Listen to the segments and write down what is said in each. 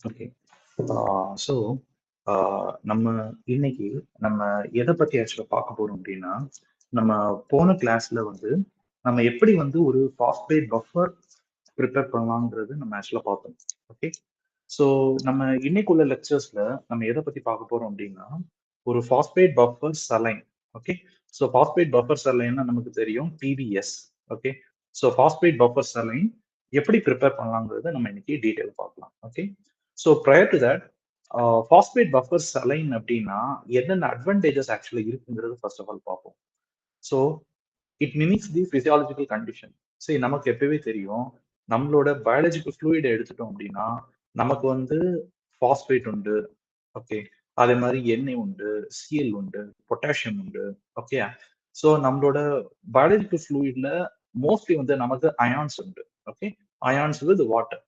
Okay. So நம்ம இன்னைக்கு நம்ம எதை பத்தி ஆக்சுவலா பார்க்க போறோம் அப்படின்னா, நம்ம போன கிளாஸ்ல வந்து நம்ம எப்படி வந்து ஒரு பாஸ்பேட் பஃபர் ப்ரிப்பேர் பண்ணலாம்ன்றது நம்ம ஆக்சுவலா பார்த்தோம். ஓகே. ஸோ நம்ம இன்னைக்குள்ள லெக்சர்ஸ்ல நம்ம எதை பத்தி பார்க்க போறோம் அப்படின்னா, ஒரு phosphate buffer saline. Okay. So phosphate buffer சலைன்னா நமக்கு தெரியும் PBS. Okay. So phosphate buffer saline எப்படி ப்ரிப்பேர் பண்ணலாங்கிறத நம்ம இன்னைக்கு டீட்டெயில் பார்க்கலாம். Okay. So prior to that, phosphate buffer saline அப்படின்னா என்னென்ன அட்வான்டேஜஸ் ஆக்சுவலா இருக்குங்கிறது ஃபர்ஸ்ட் ஆஃப் ஆல் பார்ப்போம். So it mimics the physiological condition. சரி, நமக்கு எப்பவே தெரியும், நம்மளோட பயாலஜிக்கல் ஃப்ளூயிடை எடுத்துட்டோம் அப்படின்னா நமக்கு வந்து பாஸ்பேட் உண்டு. ஓகே. அதே மாதிரி எண்ணெய் உண்டு, சிஎல் உண்டு, பொட்டாசியம் உண்டு. ஓகே. ஸோ நம்மளோட பயாலஜிக்கல் ஃப்ளூயிட்ல மோஸ்ட்லி வந்து நமக்கு அயான்ஸ் உண்டு. Okay. Ions with water.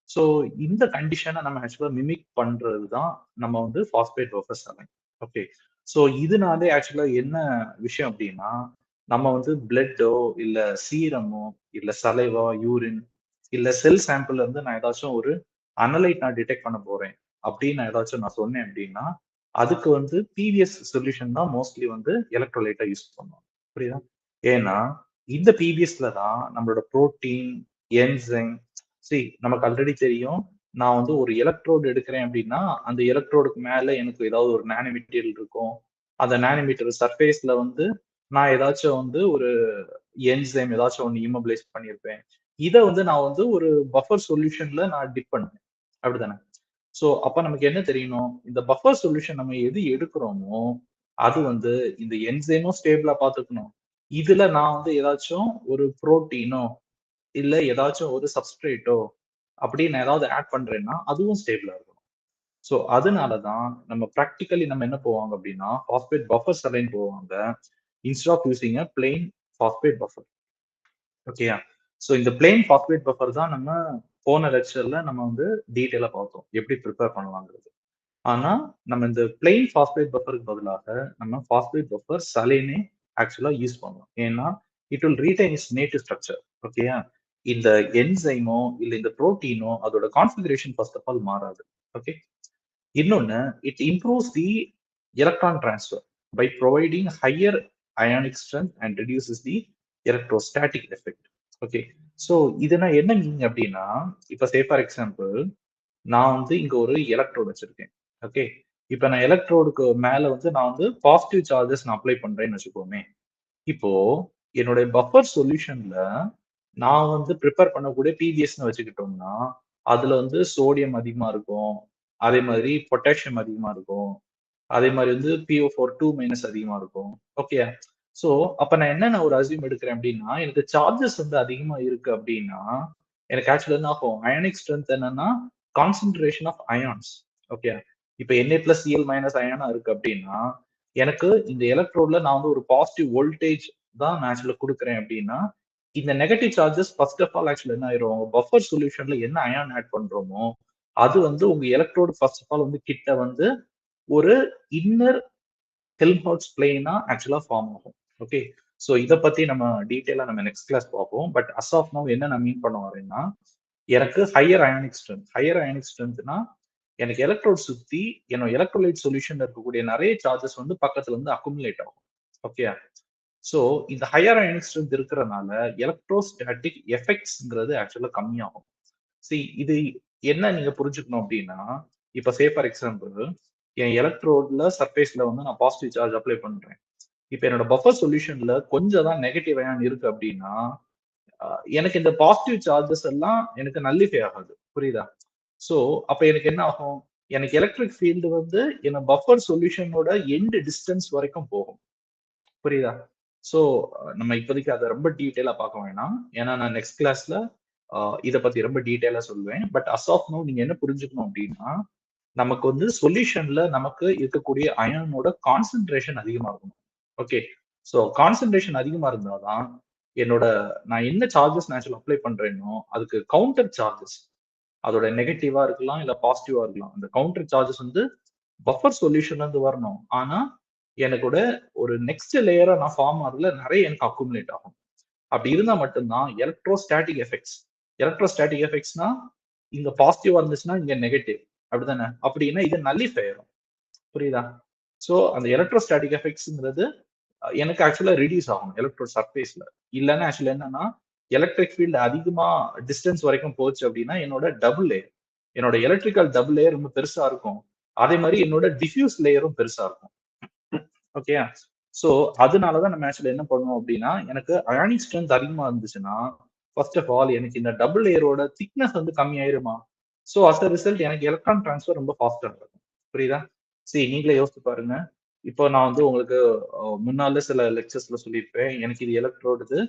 So இந்த கண்டிஷனை நம்ம ஆக்சுவலா மிமிக் பண்றது தான் நம்ம வந்து phosphate buffer saline. Okay. So இதனாலே ஆக்சுவலா என்ன விஷயம் அப்படின்னா, நம்ம வந்து பிளட்டோ இல்ல சீரமோ இல்ல சலைவா, யூரின் இல்ல செல் சாம்பிள்ல இருந்து நான் ஏதாச்சும் ஒரு அனலைட் நான் டிடெக்ட் பண்ண போறேன் அப்படின்னு நான் ஏதாச்சும் நான் சொன்னேன் அப்படின்னா, அதுக்கு வந்து பிவிஎஸ் சொல்யூஷன் தான் மோஸ்ட்லி வந்து எலக்ட்ரோலைட்டா யூஸ் பண்ணுவோம். புரியுதா? ஏன்னா இந்த பிவிஎஸ்ல தான் நம்மளோட புரோட்டீன், என்சைம், நமக்கு ஆல்ரெடி தெரியும், நான் வந்து ஒரு எலக்ட்ரோடு எடுக்கிறேன் அப்படின்னா அந்த எலக்ட்ரோடுக்கு மேல எனக்கு ஏதாவது ஒரு நானோ மெட்டீரியல் இருக்கும். அந்த நானோ மெட்டீரியல் சர்ஃபேஸ்ல வந்து நான் ஏதாச்சும் வந்து ஒரு என்சைம் ஏதாச்சும் ஒன்று இம்மோபிலைஸ் பண்ணியிருப்பேன். இதை வந்து நான் வந்து ஒரு பஃபர் சொல்யூஷன்ல நான் டிப் பண்ணுவேன். அப்படிதானே? ஸோ அப்ப நமக்கு என்ன தெரியணும், இந்த பஃபர் சொல்யூஷன் நம்ம எது எடுக்கிறோமோ அது வந்து இந்த என்சைமும் ஸ்டேபிளா பார்த்துக்கணும். இதுல நான் வந்து ஏதாச்சும் ஒரு புரோட்டீனோ இல்ல ஏதாச்சும் ஒரு சப்ஸ்ட்ரேட்டோ அப்படி நான் ஏதாவது ஆட் பண்றேன்னா அதுவும் ஸ்டேபிளா இருக்கும். ஸோ அதனாலதான் நம்ம ப்ராக்டிக்கலி நம்ம என்ன போவாங்க அப்படின்னா பாஸ்பேட் பஃபர் சலைன் போவாங்க instead of using a plain phosphate buffer. ஓகேயா? ஸோ இந்த பிளெயின் பாஸ்பேட் பஃபர் தான் நம்ம போன லெக்சர்ல நம்ம வந்து டீட்டெயிலா பார்த்தோம் எப்படி ப்ரிப்பேர் பண்ணலாங்கிறது. ஆனா நம்ம இந்த பிளெயின் பாஸ்பேட் பஃபருக்கு பதிலாக நம்ம பாஸ்பேட் பஃபர் சலைனே ஆக்சுவலா யூஸ் பண்ணலாம். ஏன்னா it will retain its native structure. ஓகேயா? இந்த என்சைமோ இல்ல இந்த புரோட்டீனோ அதோட கான்ஃபிகரேஷன் ஃபர்ஸ்ட் ஆஃப் ஆல் மாறாது. ஓகே. இன்னொன்னு, it improves the electron transfer by providing higher ionic strength and reduces the electrostatic effect. Okay. So இதுனா என்ன மீனிங் அப்படின்னா, இப்ப சே ஃபார் எக்ஸாம்பிள் நான் வந்து இங்க ஒரு எலக்ட்ரோடு வச்சிருக்கேன். ஓகே. இப்ப நான் எலக்ட்ரோடுக்கு மேல வந்து நான் வந்து பாசிட்டிவ் சார்ஜஸ் நான் அப்ளை பண்றேன்னு வச்சுக்கோமே. இப்போ என்னுடைய பஃபர் சொல்யூஷன்ல நான் வந்து ப்ரிப்பேர் பண்ணக்கூடிய பிவிஎஸ்ன்னு வச்சுக்கிட்டோம்னா, அதுல வந்து சோடியம் அதிகமா இருக்கும். அதே மாதிரி பொட்டாசியம் அதிகமா இருக்கும். அதே மாதிரி வந்து PO4 2- அதிகமா இருக்கும். ஓகே. சோ அப்ப நான் என்ன ஒரு அஸ்யூம் எடுக்கிறேன் அப்படின்னா, எனக்கு சார்ஜஸ் வந்து அதிகமா இருக்கு அப்படின்னா, எனக்கு ஆக்சுவலா என்ன ஆகும்? அயானிக் ஸ்ட்ரென்த் என்னன்னா, கான்சென்ட்ரேஷன் ஆஃப் அயான்ஸ். ஓகே. இப்ப Na+Cl- அயானா இருக்கு அப்படின்னா, எனக்கு இந்த எலக்ட்ரோட்ல நான் வந்து ஒரு பாசிட்டிவ் வோல்டேஜ் தான் நான் ஆக்சுவலா குடுக்குறேன் அப்படின்னா, இந்த negative charges first of all ஆக்சுவலா என்ன ஆயிரும்? பஃபர் சொல்யூஷன்ல என்ன அயான் ஆட் பண்றோமோ, அது வந்து உங்க எலக்ட்ரோடு ஃபர்ஸ்ட் ஆஃப் ஆல் வந்து கிட்ட வந்து ஒரு இன்னர் ஹெல்ம்ஹோல்ட்ஸ் பிளேனா ஆக்சுவலா ஃபார்ம் ஆகும். ஓகே. ஸோ இதை பத்தி நம்ம டீட்டெயிலா நம்ம நெக்ஸ்ட் கிளாஸ் பார்ப்போம். பட் அஸ் ஆஃப் நவ் என்ன நான் மீன் பண்ண வரேன்னா, எனக்கு higher ionic strength. Higher ionic ஸ்ட்ரென்த்னா எனக்கு எலக்ட்ரோட் சுத்தி என்னோட எலக்ட்ரோலைட் சொல்யூஷன்ல இருக்கக்கூடிய நிறைய சார்ஜஸ் வந்து பக்கத்துல வந்து அக்குமுலேட் ஆகும். ஓகே. ஸோ இந்த ஹையர் அயானிக் ஸ்ட்ரென்த் இருக்கிறதுனால எலக்ட்ரோஸ்டாட்டிக் எஃபெக்ட்ஸ்ங்கிறது ஆக்சுவலா கம்மியாகும். இது என்ன நீங்க புரிஞ்சுக்கணும் அப்படின்னா, இப்ப சே ஃபார் எக்ஸாம்பிள் என் எலக்ட்ரோட்ல சர்ஃபேஸ்ல வந்து நான் பாசிட்டிவ் சார்ஜ் அப்ளை பண்றேன். இப்ப என்னோட பஃபர் சொல்யூஷன்ல கொஞ்சம் தான் நெகட்டிவ் அயான் இருக்கு அப்படின்னா, எனக்கு இந்த பாசிட்டிவ் சார்ஜஸ் எல்லாம் எனக்கு நல்லிஃபை ஆகாது. புரியுதா? சோ அப்ப எனக்கு என்ன ஆகும்? எனக்கு எலக்ட்ரிக் ஃபீல்டு வந்து என்ன பஃபர் சொல்யூஷனோட எண்ட் டிஸ்டன்ஸ் வரைக்கும் போகும். புரியுதா? சோ நம்ம இப்போதைக்கு அதை ரொம்ப டீட்டெயிலா பார்க்க வேணாம். ஏன்னா நான் நெக்ஸ்ட் கிளாஸ்ல இத பத்தி ரொம்ப டீட்டெயிலா சொல்லுவேன். பட் அஸ் ஆஃப் நவ் நீங்க என்ன புரிஞ்சுக்கணும் அப்படின்னா, நமக்கு வந்து சொல்யூஷன்ல நமக்கு இருக்கக்கூடிய அயானோட கான்சென்ட்ரேஷன் அதிகமா இருக்கணும். ஓகே. சோ கான்சென்ட்ரேஷன் அதிகமா இருந்தாதான் என்னோட நான் என்ன சார்ஜஸ் நேச்சுரல் அப்ளை பண்றேனோ அதுக்கு கவுண்டர் சார்ஜஸ், அதோட நெகட்டிவா இருக்கலாம் இல்ல பாசிட்டிவா இருக்கலாம். அந்த கவுண்டர் சார்ஜஸ் வந்து பஃபர் சொல்யூஷன்ல இருந்து வரணும். ஆனா எனக்கூட ஒரு நெக்ஸ்ட் லேயரா நான் ஃபார்ம் ஆகுறதுல நிறைய எனக்கு அக்குமுலேட் ஆகும். அப்படி இருந்தா மட்டும்தான் எலக்ட்ரோஸ்டாட்டிக் எஃபெக்ட்ஸ். எலக்ட்ரோஸ்டாட்டிக் எஃபெக்ட்ஸ்னா இங்க பாசிட்டிவா இருந்துச்சுன்னா இங்க நெகட்டிவ், அப்படிதானே? அப்படின்னா இது நல்லிஃபை ஆயிரும். புரியுதா? சோ அந்த எலக்ட்ரோஸ்டாட்டிக் எஃபெக்ட்ஸ்ங்கிறது எனக்கு ஆக்சுவலா ரெடியூஸ் ஆகும் எலக்ட்ரோட் சர்ஃபேஸ்ல. இல்லைன்னா ஆக்சுவலா என்னன்னா எலக்ட்ரிக் ஃபீல்டு அதிகமா டிஸ்டன்ஸ் வரைக்கும் போச்சு அப்படின்னா என்னோட டபுள் லேயர், என்னோட எலக்ட்ரிக்கல் டபுள் லேயர் ரொம்ப பெருசா இருக்கும். அதே மாதிரி என்னோட டிஃப்யூஸ் லேயரும் பெருசா இருக்கும். ஓகே, சோ அதனாலதான் நம்ம ஆக்சுவலா என்ன பண்ணுவோம் அப்படின்னா, எனக்கு அயானிக் ஸ்ட்ரென்த் அதிகமா இருந்துச்சுன்னா ஃபர்ஸ்ட் ஆஃப் ஆல் எனக்கு இந்த டபுள் லேயரோட திக்னஸ் வந்து கம்மி ஆயிருமா. சோ அஸ் அ ரிசல்ட் எனக்கு எலக்ட்ரான் டிரான்ஸ்ஃபர் ரொம்ப ஃபாஸ்டா நடக்கும். புரியுதா? சரி, நீங்களே யோசிச்சு பாருங்க. இப்போ நான் வந்து உங்களுக்கு முன்னால சில லெக்சர்ஸ்ல சொல்லியிருப்பேன், எனக்கு இது எலக்ட்ரோடுது,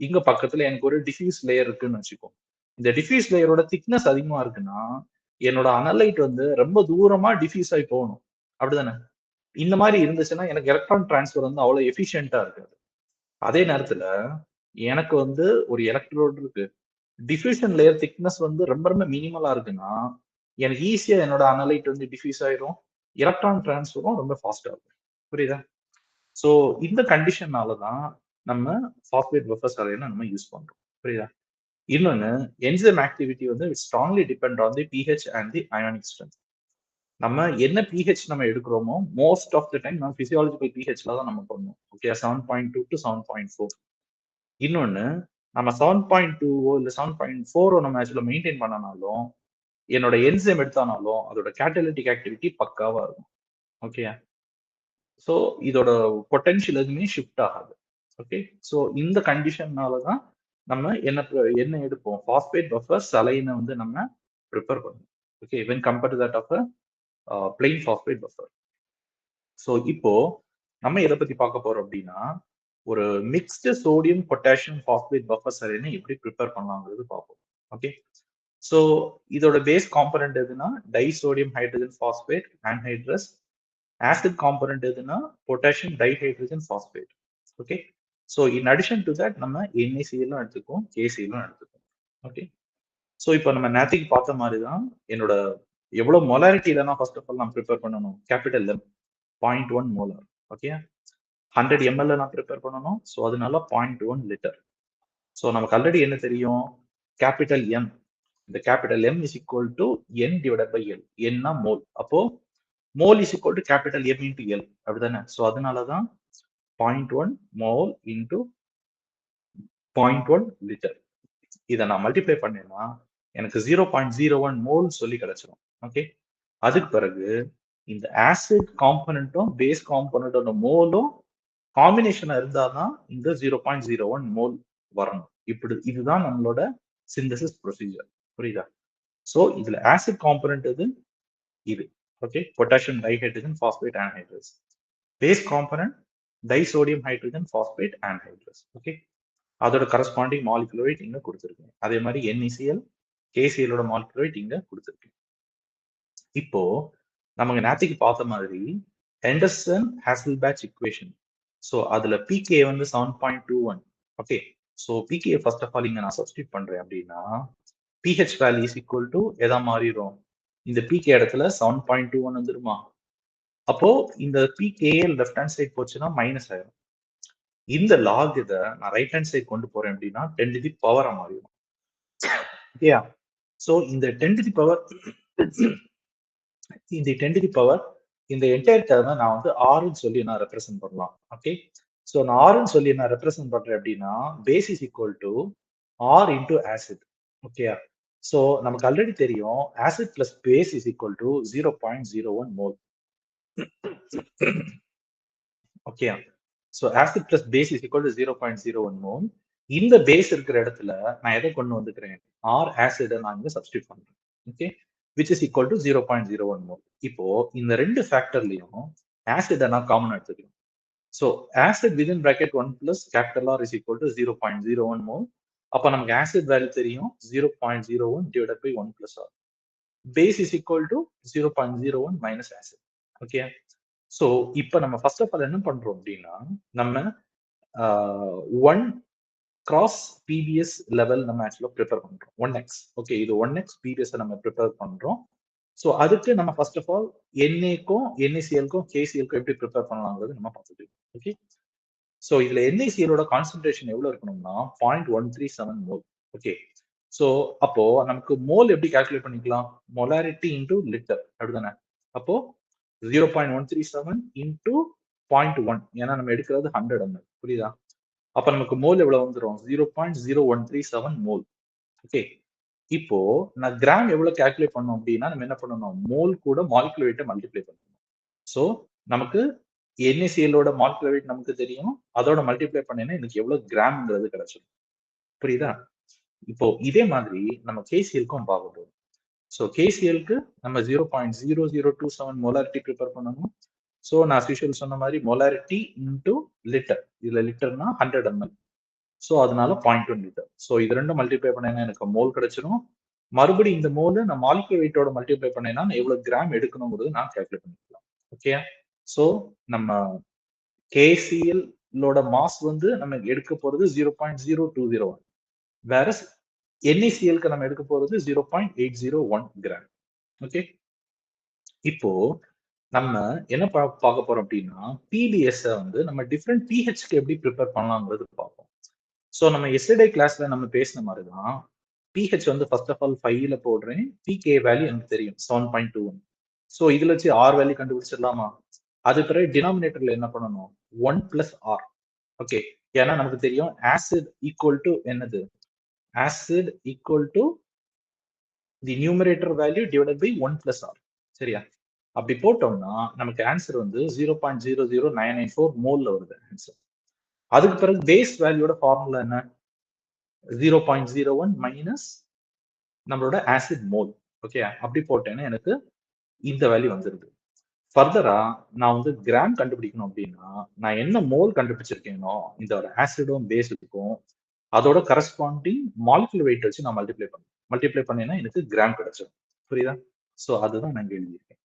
இங்க பக்கத்துல எனக்கு ஒரு டிஃப்யூஸ் லேயர் இருக்குன்னு வச்சுக்கோ. இந்த டிஃப்யூஸ் லேயரோட திக்னஸ் அதிகமா இருக்குன்னா என்னோட அனலைட் வந்து ரொம்ப தூரமா டிஃப்யூஸ் ஆகி போகணும். அப்படிதானே? இந்த மாதிரி இருந்துச்சுன்னா எனக்கு எலக்ட்ரான் டிரான்ஸ்ஃபர் வந்து அவ்வளவு எஃபிஷியன்டா இருக்காது. அதே நேரத்துல எனக்கு வந்து ஒரு எலக்ட்ரோடு இருக்கு, டிஃப்யூஷன் லேயர் திக்னஸ் வந்து ரொம்ப ரொம்ப மினிமலா இருக்குன்னா எனக்கு ஈஸியா என்னோட அனலைட் வந்து டிஃப்யூஸ் ஆயிரும், எலக்ட்ரான் டிரான்ஸ்ஃபரும் ரொம்ப ஃபாஸ்டா இருக்கும். புரியுதா? சோ இந்த கண்டிஷனால தான் நம்ம சாஃப்ட்வேர் பஃபர்ஸ் அரேனா நம்ம யூஸ் பண்றோம். புரியுதா? இன்னொன்னு, என்சைம் ஆக்டிவிட்டி வந்து strongly depend on the pH and the ionic strength. நம்ம என்ன pH நம்ம எடுக்கிறோமோ மோஸ்ட் ஆஃப் த டைம் நம்ம பிசியாலஜிக்கல் pHல தான் நம்ம பண்ணணும். Okay, 7.2 to 7.4. இன்னொன்னு, நம்ம 7.2 இல்ல 7.4 நம்ம ஆக்சுவலா மெயின்டைன் பண்ணனாலும் என்னோட என்சைம் எடுத்தானாலும் அதோட கேட்டலிட்டிக் ஆக்டிவிட்டி பக்காவா இருக்கும். ஓகே, சோ இதோட பொட்டன்ஷியல் எதுவுமே ஷிஃப்ட் ஆகாது. ஓகே, சோ இந்த கண்டிஷன்னால தான் நம்ம என்ன எடுப்போம், பாஸ்பேட் பஃபர் சலைனை வந்து நம்ம ப்ரிப்பேர் பண்ணுவோம். Okay, when compared to that of plain phosphate buffer. So இப்போ நம்ம எதை பத்தி பார்க்க போறோம் அப்படின்னா, ஒரு mixed sodium potassium phosphate buffer சலைனை எப்படி ப்ரிப்பேர் பண்ணலாங்கிறது பார்ப்போம். ஓகே, சோ இதோட பேஸ் காம்பனன்ட் எதுனா disodium hydrogen phosphate anhydrous. Acid component எதுனா potassium dihydrogen phosphate. Okay, so in addition to that நம்ம NaCl எடுத்துக்கோம், KCl எடுத்துக்கோம். ஓகே, ஸோ இப்போ நம்ம நேற்றுக்கு பார்த்த மாதிரி தான் என்னோட எவ்வளவு மொலாரிட்டியில நான் ஃபர்ஸ்ட் ஆஃப் ஆல் நான் ப்ரிப்பேர் பண்ணணும், capital M 0.1 molar. Okay, 100 ml நான் ப்ரிப்பேர் பண்ணணும். ஸோ அதனால 0.1 லிட்டர். ஸோ நமக்கு ஆல்ரெடி என்ன தெரியும், கேபிட்டல் M, இந்த capital M is equal to N divided by L. N mole, அப்போ mole is equal to capital M into L, அப்படிதானே? So அதனாலதான் 0.1 மோல் இன்டு 0.1 லிட்டர். இதை நான் மல்டிப்ளை பண்ணேன்னா எனக்கு 0.01 மோல் சொல்லி கிடைச்சிடும். ஓகே, அதுக்கு பிறகு இந்த ஆசிட் காம்பனண்ட்டும் பேஸ் காம்பனண்டோட மோலும் காம்பினேஷனா இருந்தாதான் இந்த 0.01 மோல் வரணும். இப்படி இதுதான் நம்மளோட சிந்தசிஸ் ப்ரொசீஜர். புரியுதா? சோ இதுல ஆசிட் காம்பனண்ட் இது. Okay, potassium dihydrogen phosphate anhydrous. Base component disodium hydrogen phosphate anhydrous. Okay, அதோட கரஸ்பாண்டிங் மாலிகுலர் வெயிட் இங்க கொடுத்துருக்கேன். அதே மாதிரி NaCl, KCl ஓட மாலிகுலர் வெயிட் இங்க கொடுத்துருக்கேன். இப்போ நமக்கு நேற்றுக்கு பார்த்த மாதிரி ஹெண்டர்சன் ஹாசல்பேட்ச் இக்குவேஷன். ஸோ அதுல pK வந்து 7.21. Okay, so pK first of all இங்க நான் சப்ஸ்டியூட் பண்றேன் அப்படின்னா pH value is equal to எதா மாறிடும், இந்த pK இடத்துல 7.21 வந்துருமா. அப்போ இந்த pK லெஃப்ட் ஹேண்ட் சைட் போச்சுன்னா மைனஸ் ஆயிரும். இந்த லாக் இதை நான் ரைட் ஹேண்ட் சைட் கொண்டு போறேன் அப்படின்னா 10 to the power மாறிடும். ஓகே, சோ இந்த 10 to the power, இந்த 10 to the power இந்த என்டையர் டேர்மை நான் வந்து ஆர்ன்னு சொல்லி நான் ரெப்ரசென்ட் பண்ணலாம். ஓகே, சோ நான் ஆர்ன்னு சொல்லி நான் ரெப்ரசென்ட் பண்றேன் அப்படின்னா base is equal to R into acid. Okay, so நமக்கு ஆல்ரெடி தெரியும் acid plus base is equal to 0.01 mole. Okay, so acid plus base is equal to 0.01 mole. இந்த பேஸ் இருக்கிற இடத்துல நான் எதை கொண்டு வந்துக்கிறேன், ஆர் ஆசிட் நான் இங்க சப்ஸ்டியூட் பண்றேன். Okay, which is equal to 0.01 mole. இப்போ இந்த ரெண்டு ஃபேக்டர்லயும் ஆசிட் நான் காமன் எடுத்துக்கிறேன். So acid within bracket 1 plus capital R is equal to 0.01 mole. அப்ப நமக்கு ஆசிட் வேல்யூ தெரியும் 0.01 divided by 1 plus R. Base is equal to 0.01 minus acid. Okay, so இப்போ நம்ம ஃபர்ஸ்ட் ஆஃப் ஆல் என்ன பண்றோம் அப்படின்னா நம்ம 1 கிராஸ் PBS லெவல் நம்ம ஆக்சுவலா ப்ரிப்பேர் பண்றோம். 1x. ஓகே, இது 1x PBS நம்ம ப்ரிப்பேர் பண்றோம். ஸோ அதுக்கு நம்ம ஃபர்ஸ்ட் ஆஃப் ஆல் Naக்கும் NaClக்கும் KClக்கும் எப்படி ப்ரிப்பேர் பண்ணலாங்கிறது நம்ம பார்த்துட்டு. ஓகே, ஸோ இதுல NaClோட கான்சென்ட்ரேஷன் எவ்வளவு இருக்கணும்னா 0.137 மோல். ஓகே, ஸோ அப்போ நமக்கு மோல் எப்படி கால்குலேட் பண்ணிக்கலாம்? மொலாரிட்டி இன்டூ லிட்டர் அப்படிதானே? அப்போ 0.137 இன்டூ 0.1 ஏன்னா நம்ம எடுக்கிறது 100 ml. புரியுதா? அப்ப நமக்கு மோல் எவ்வளவு வந்துரும்? 0.0137 மோல். ஓகே. இப்போ நான் கிராம் எவ்வளவு கால்குலேட் பண்ணோம் அப்படின்னா நம்ம என்ன பண்ணணும்? மோல் கூட மாலிகுலர் வெயிட்டை மல்டிப்ளை பண்ணணும். ஸோ நமக்கு NaCl ஓட மாலிகுலர் வெயிட் நமக்கு தெரியும். அதோட மல்டிப்ளை பண்ணேன்னா எனக்கு எவ்வளவு கிராம்ங்கிறது கிடைச்சிடும். புரியுதா? இப்போ இதே மாதிரி நம்ம KCl-க்கும் பார்க்க போறோம். ஸோ KCl-க்கு நம்ம 0.0027 மோலாரிட்டி ப்ரிப்பேர் பண்ணணும். ஸோ நான் யூஷுவல் சொன்ன மாதிரி மோலாரிட்டி இன்டூ லிட்டர். இதுல லிட்டர்னா 100 ml. ஸோ அதனால 0.1 லிட்டர். ஸோ இது ரெண்டும் மல்டிப்ளை பண்ணேன்னா எனக்கு மோல் கிடைச்சிடும். மறுபடியும் இந்த மோல் நான் மாலிகுலர் வெயிட்டோட மல்டிப்ளை பண்ணேன்னா எவ்வளவு கிராம் எடுக்கணுங்கிறது நான் கால்குலேட் பண்ணிக்கலாம். ஓகே. ஸோ நம்ம KCl ஓட மாஸ் வந்து நம்ம எடுக்க போறது 0.0201. வேற NaCl-க்கு நம்ம எடுக்க போறது 0.801 கிராம். ஓகே. இப்போ நம்ம என்ன பார்க்க போறோம் அப்படின்னா PBS வந்து நம்ம டிஃப்ரெண்ட் pHக்கு எப்படி ப்ரிப்பேர் பண்ணலாங்கிறது பார்ப்போம். ஸோ நம்ம எஸ்டர்டே கிளாஸ்ல நம்ம பேசின மாதிரி தான் pH வந்து ஃபர்ஸ்ட் ஆஃப் ஆல் 5ல போடுறேன். pK வேல்யூ எனக்கு தெரியும் 7.21. ஸோ இதுல வச்சு R வேல்யூ கண்டுபிடிச்சிடலாமா? அது பிறகு டினாமினேட்டர்ல என்ன பண்ணணும்? 1 பிளஸ் ஆர். ஓகே. ஏன்னா நமக்கு தெரியும் ஆசிட் ஈக்குவல் டு என்னது? Acid equal to the numerator value divided by 1 plus R. சரியா? அப்படி போட்டோம்னா நமக்கு ஆன்சர் வந்து 0.00994 மோல்ல வருது ஆன்சர். அதுக்கு பிறகு பேஸ் வேல்யூட ஃபார்முலா என்ன? 0.01 மைனஸ் நம்மளோட ஆசிட் மோல். ஓகே. அப்படி போட்டேன்னா எனக்கு இந்த வேல்யூ வந்துருது. ஃபர்தரா நான் வந்து கிராம் கண்டுபிடிக்கணும் அப்படின்னா நான் என்ன மோல் கண்டுபிடிச்சிருக்கேனோ இந்த ஆசிடும் பேஸுக்கும் அதோட கரஸ்பாண்டிங் மாலிகுலர் வெயிட் வச்சு நான் மல்டிப்ளை பண்ணேன்னா எனக்கு கிராம் கிடைச்சிடும். புரியுதா? ஸோ அதுதான் நான் எழுதியிருக்கேன்.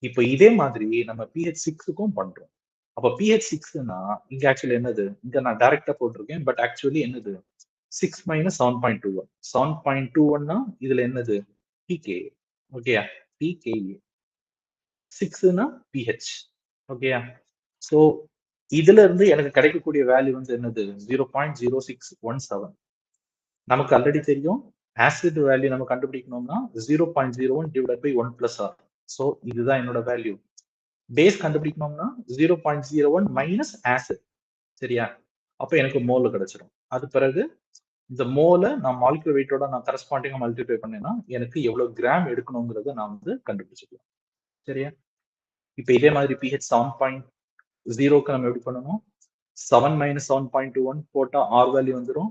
இப்போ இதே மாதிரி நம்ம pH6க்கும் பண்றோம். அப்ப pH6னா இங்க ஆக்சுவலி என்னது? இங்க நான் டைரக்டா போட்டிருக்கேன். பட் ஆக்சுவலி என்னது? 6 மைனஸ் 7.21. 7.21னா இதுல என்னது? pKa. ஓகேயா? pKa. 6னா pH. ஓகேயா? ஸோ இதுல இருந்து எனக்கு கிடைக்கக்கூடிய வேல்யூ வந்து என்னது? 0.0617. நமக்கு ஆல்ரெடி தெரியும் ஆசிட் வேல்யூ நம்ம கண்டுபிடிக்கணும்னா 0.01 divide by 1 plus R. So இதுதான் என்னோட வேல்யூ. பேஸ் கண்டுபிடிக்கணும்னா 0.01 மைனஸ் ஆசிட். சரியா? அப்ப எனக்கு மோல் கிடைச்சிடும். அது பிறகு இந்த மோலை நான் மாலிகுலர் வெயிட்டோட நான் கரஸ்பாண்டிங்கா மல்டிப்ளை பண்ணேன்னா எனக்கு எவ்வளவு கிராம் எடுக்கணுங்கிறத நான் வந்து கண்டுபிடிச்சிக்கலாம். சரியா? இப்ப இதே மாதிரி pH 7.0க்கு நம்ம எப்படி பண்ணணும்? 7 மைனஸ் 7.21 போட்டா ஆர் வேல்யூ வந்துடும்.